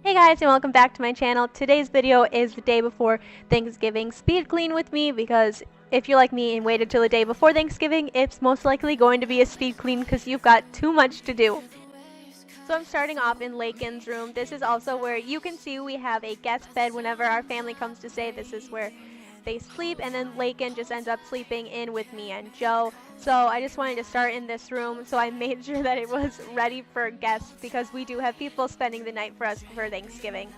Hey guys, and welcome back to my channel. Today's video is the day before Thanksgiving speed clean with me, because if you're like me and waited till the day before Thanksgiving, it's most likely going to be a speed clean because you've got too much to do. So I'm starting off in Lakin's room. This is also where you can see we have a guest bed whenever our family comes to stay. This is where they sleep, and then Lakin just ends up sleeping in with me and Joe. So I just wanted to start in this room, so I made sure that it was ready for guests because we do have people spending the night for us for Thanksgiving.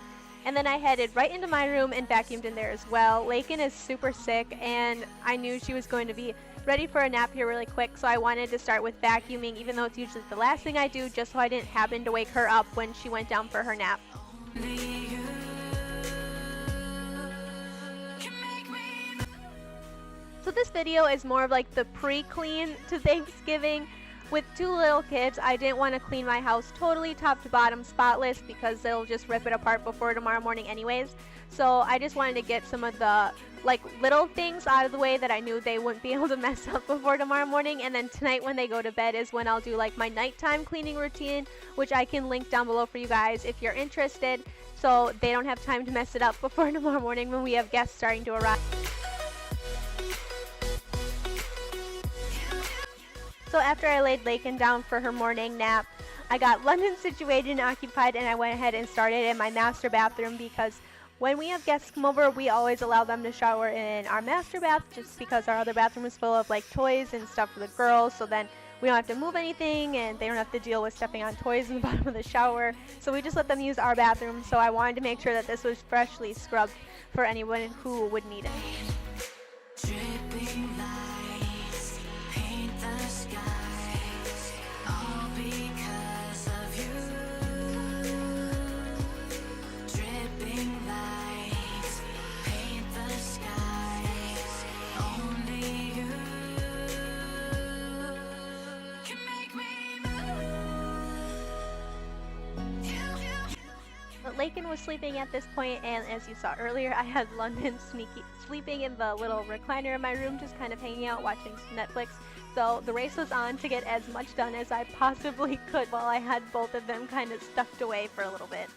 And then I headed right into my room and vacuumed in there as well. Lakin is super sick, and I knew she was going to be ready for a nap here really quick, so I wanted to start with vacuuming, even though it's usually the last thing I do, just so I didn't happen to wake her up when she went down for her nap. So this video is more of like the pre-clean to Thanksgiving. With two little kids, I didn't want to clean my house totally top to bottom spotless because they'll just rip it apart before tomorrow morning anyways. So I just wanted to get some of the like little things out of the way that I knew they wouldn't be able to mess up before tomorrow morning. And then tonight when they go to bed is when I'll do like my nighttime cleaning routine, which I can link down below for you guys if you're interested, so they don't have time to mess it up before tomorrow morning when we have guests starting to arrive. So after I laid Lakin down for her morning nap, I got London situated and occupied, and I went ahead and started in my master bathroom because when we have guests come over, we always allow them to shower in our master bath just because our other bathroom is full of like toys and stuff for the girls, so then we don't have to move anything and they don't have to deal with stepping on toys in the bottom of the shower. So we just let them use our bathroom, so I wanted to make sure that this was freshly scrubbed for anyone who would need it. But Lakin was sleeping at this point, and as you saw earlier, I had London sleeping in the little recliner in my room, just kind of hanging out watching some Netflix. So the race was on to get as much done as I possibly could while I had both of them kind of stuffed away for a little bit.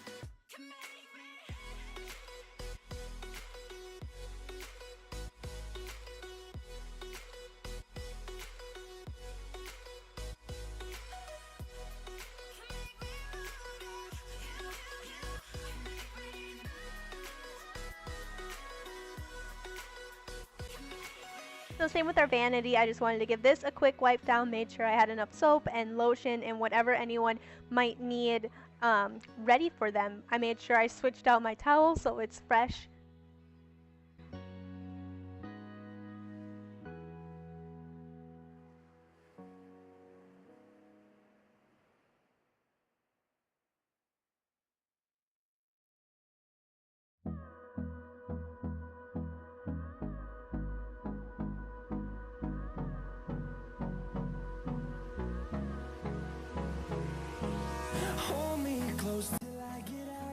So same with our vanity, I just wanted to give this a quick wipe down, made sure I had enough soap and lotion and whatever anyone might need ready for them. I made sure I switched out my towel so it's fresh.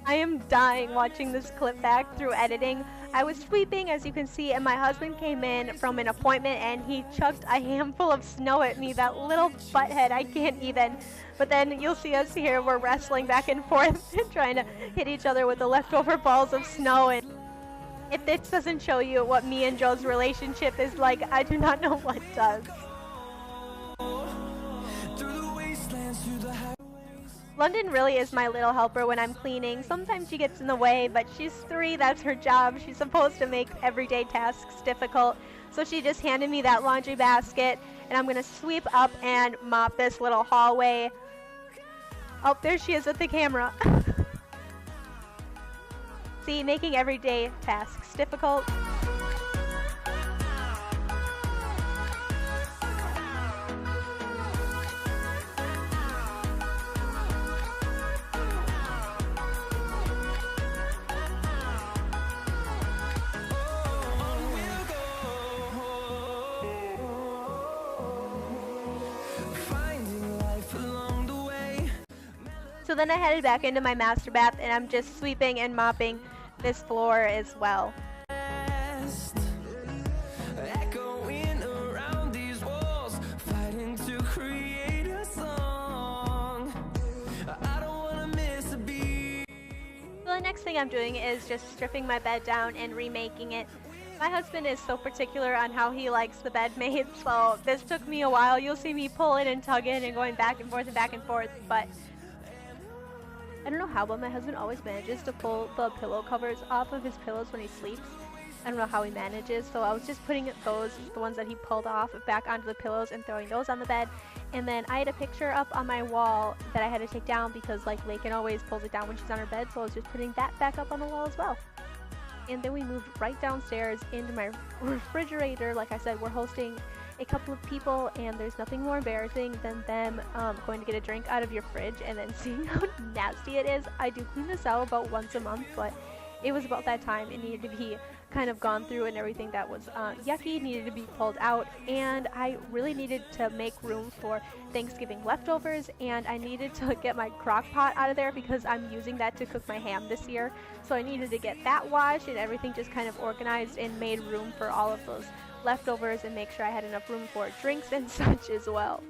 I am dying watching this clip back through editing. I was sweeping, as you can see, and my husband came in from an appointment and he chucked a handful of snow at me. That little butthead, I can't even. But then you'll see us here, we're wrestling back and forth and trying to hit each other with the leftover balls of snow. And if this doesn't show you what me and Joe's relationship is like, I do not know what does. London really is my little helper when I'm cleaning. Sometimes she gets in the way, but she's 3, that's her job. She's supposed to make everyday tasks difficult. So she just handed me that laundry basket, and I'm gonna sweep up and mop this little hallway. Oh, there she is with the camera. See, making everyday tasks difficult. So then I headed back into my master bath, and I'm just sweeping and mopping this floor as well. next thing I'm doing is just stripping my bed down and remaking it. My husband is so particular on how he likes the bed made, so this took me a while. You'll see me pulling and tugging and going back and forth and back and forth, but I don't know how, but my husband always manages to pull the pillow covers off of his pillows when he sleeps. I don't know how he manages, so I was just putting those, the ones that he pulled off, back onto the pillows and throwing those on the bed. And then I had a picture up on my wall that I had to take down because like Lakin always pulls it down when she's on her bed, so I was just putting that back up on the wall as well. And then we moved right downstairs into my refrigerator. Like I said, we're hosting a couple of people, and there's nothing more embarrassing than them going to get a drink out of your fridge and then seeing how nasty it is. I do clean this out about once a month, but it was about that time. It needed to be kind of gone through, and everything that was yucky needed to be pulled out, and I really needed to make room for Thanksgiving leftovers, and I needed to get my crock pot out of there because I'm using that to cook my ham this year. So I needed to get that washed and everything just kind of organized and made room for all of those leftovers and make sure I had enough room for drinks and such as well.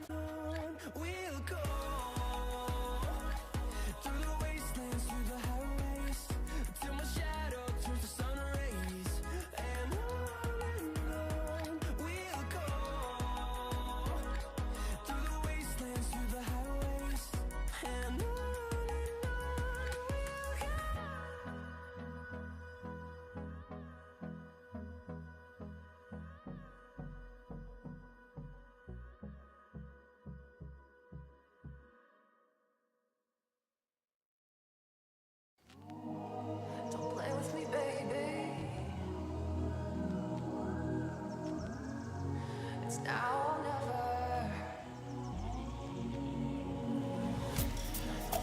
Now or never.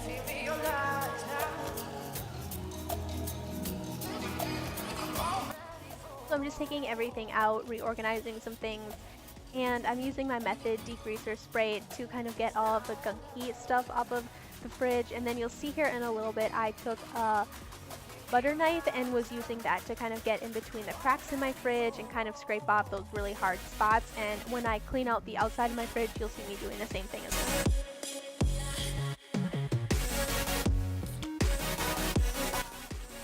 Feed me your lies now. So I'm just taking everything out, reorganizing some things, and I'm using my Method degreaser spray to kind of get all of the gunky stuff off of the fridge. And then you'll see here in a little bit I took a butter knife and was using that to kind of get in between the cracks in my fridge and kind of scrape off those really hard spots. And when I clean out the outside of my fridge, you'll see me doing the same thing as well.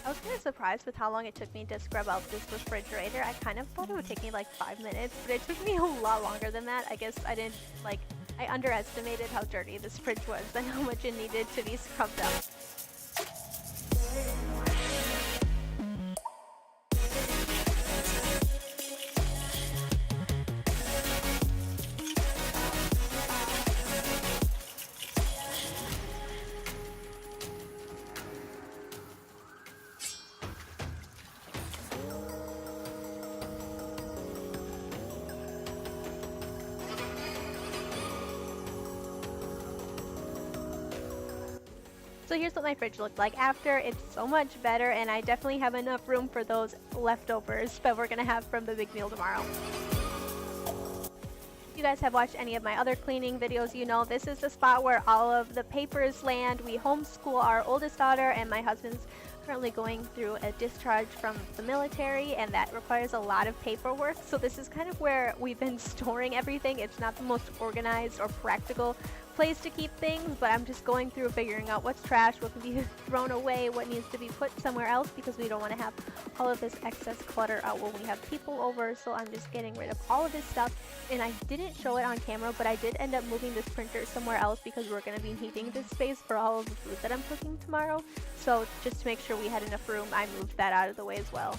I was kind of surprised with how long it took me to scrub out this refrigerator. I kind of thought it would take me like 5 minutes, but it took me a lot longer than that. I guess I underestimated how dirty this fridge was and how much it needed to be scrubbed out. So here's what my fridge looked like after. It's so much better, and I definitely have enough room for those leftovers that we're gonna have from the big meal tomorrow. If you guys have watched any of my other cleaning videos, you know this is the spot where all of the papers land. We homeschool our oldest daughter, and my husband's currently going through a discharge from the military, and that requires a lot of paperwork. So this is kind of where we've been storing everything. It's not the most organized or practical place to keep things, but I'm just going through figuring out what's trash, what can be thrown away, what needs to be put somewhere else, because we don't want to have all of this excess clutter out when we have people over. So I'm just getting rid of all of this stuff, and I didn't show it on camera, but I did end up moving this printer somewhere else because we're going to be needing this space for all of the food that I'm cooking tomorrow. So just to make sure we had enough room, I moved that out of the way as well.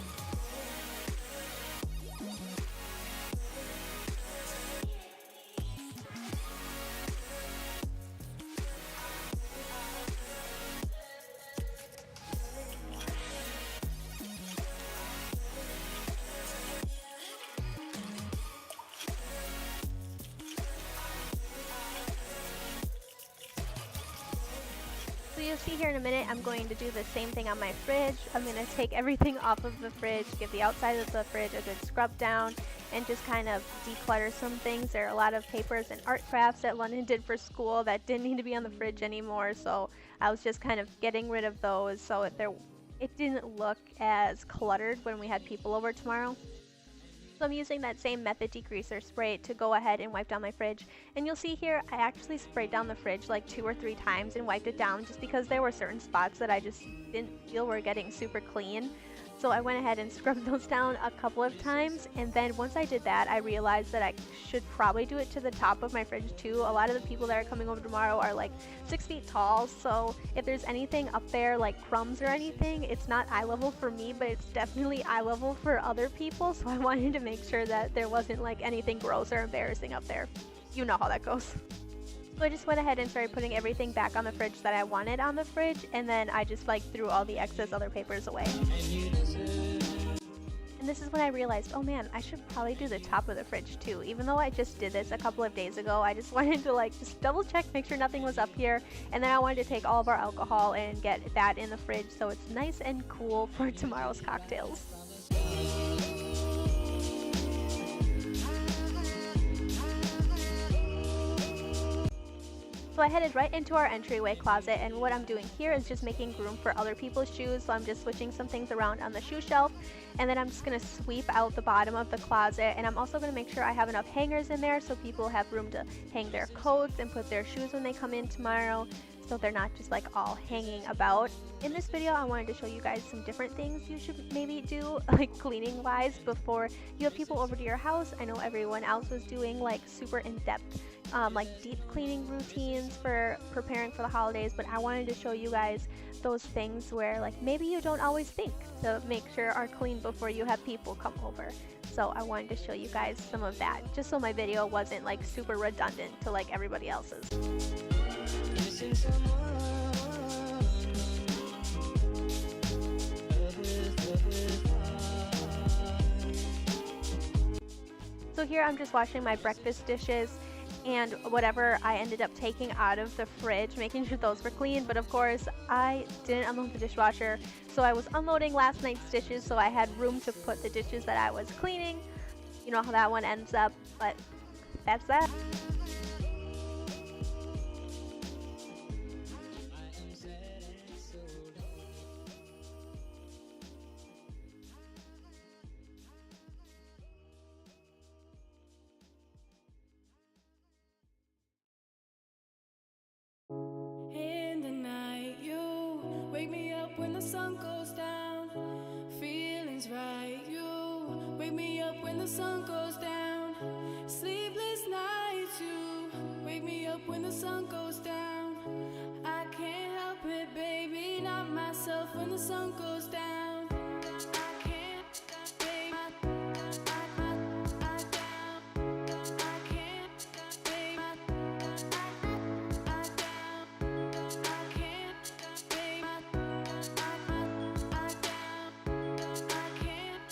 So you'll see here in a minute, I'm going to do the same thing on my fridge. I'm going to take everything off of the fridge, give the outside of the fridge a good scrub down, and just kind of declutter some things. There are a lot of papers and art crafts that London did for school that didn't need to be on the fridge anymore, so I was just kind of getting rid of those so it didn't look as cluttered when we had people over tomorrow. So I'm using that same method degreaser spray to go ahead and wipe down my fridge. And you'll see here, I actually sprayed down the fridge like 2 or 3 times and wiped it down just because there were certain spots that I just didn't feel were getting super clean. So I went ahead and scrubbed those down a couple of times, and then once I did that, I realized that I should probably do it to the top of my fridge too. A lot of the people that are coming over tomorrow are like 6 feet tall, so if there's anything up there like crumbs or anything, it's not eye level for me, but it's definitely eye level for other people, so I wanted to make sure that there wasn't like anything gross or embarrassing up there. You know how that goes. So I just went ahead and started putting everything back on the fridge that I wanted on the fridge, and then I just like threw all the excess other papers away. And this is when I realized, oh man, I should probably do the top of the fridge too. Even though I just did this a couple of days ago, I just wanted to like just double check, make sure nothing was up here, and then I wanted to take all of our alcohol and get that in the fridge so it's nice and cool for tomorrow's cocktails. So I headed right into our entryway closet, and what I'm doing here is just making room for other people's shoes. So I'm just switching some things around on the shoe shelf, and then I'm just going to sweep out the bottom of the closet, and I'm also going to make sure I have enough hangers in there so people have room to hang their coats and put their shoes when they come in tomorrow, so they're not just like all hanging about. In this video, I wanted to show you guys some different things you should maybe do, like cleaning wise, before you have people over to your house. I know everyone else was doing like super in-depth like deep cleaning routines for preparing for the holidays, but I wanted to show you guys those things where like maybe you don't always think to make sure are clean before you have people come over. So I wanted to show you guys some of that, just so my video wasn't like super redundant to like everybody else's. So here I'm just washing my breakfast dishes and whatever I ended up taking out of the fridge, making sure those were clean. But of course, I didn't unload the dishwasher, so I was unloading last night's dishes, so I had room to put the dishes that I was cleaning. You know how that one ends up, but that's that. In the night, you wake me up when the sun goes down. Feelings right, you wake me up when the sun goes down. Sleepless nights, you wake me up when the sun goes down. I can't help it, baby, not myself when the sun goes down. I can't, baby, I down. I can't, baby, I down. I can't, baby, I down. I can't,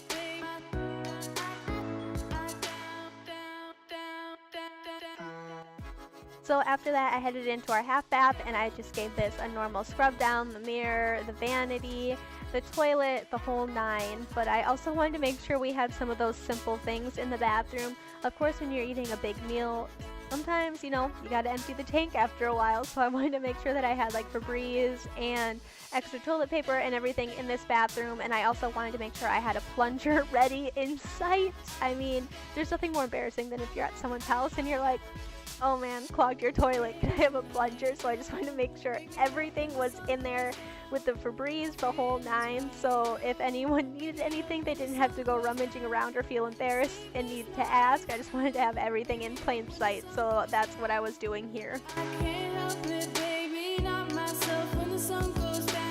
baby, I down. So after that, I headed into our half bath, and I just gave this a normal scrub down, the mirror, the vanity, the toilet, the whole nine. But I also wanted to make sure we had some of those simple things in the bathroom. Of course, when you're eating a big meal, sometimes, you know, you gotta empty the tank after a while, so I wanted to make sure that I had like Febreze and extra toilet paper and everything in this bathroom, and I also wanted to make sure I had a plunger ready in sight. I mean, there's nothing more embarrassing than if you're at someone's house and you're like, oh man, clogged your toilet, can I have a plunger? So I just wanted to make sure everything was in there with the Febreze, the whole nine, so if anyone needed anything, they didn't have to go rummaging around or feel embarrassed and need to ask. I just wanted to have everything in plain sight, so that's what I was doing here. I can't help it, baby, not myself when the sun goes down.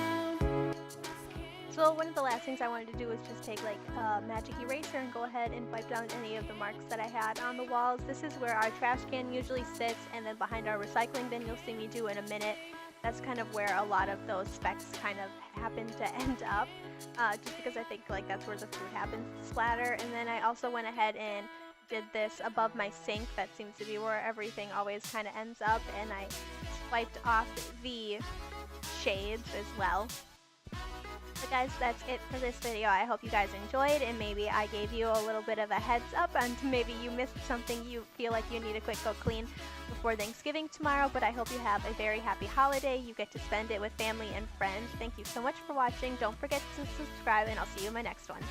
So one of the last things I wanted to do was just take like a magic eraser and go ahead and wipe down any of the marks that I had on the walls. This is where our trash can usually sits, and then behind our recycling bin you'll see me do in a minute. That's kind of where a lot of those specks kind of happen to end up, just because I think like that's where the food happens to splatter. And then I also went ahead and did this above my sink. That seems to be where everything always kind of ends up, and I wiped off the shades as well. But guys, that's it for this video. I hope you guys enjoyed, and maybe I gave you a little bit of a heads up, and maybe you missed something you feel like you need a quick go clean before Thanksgiving tomorrow. But I hope you have a very happy holiday. You get to spend it with family and friends. Thank you so much for watching. Don't forget to subscribe, and I'll see you in my next one.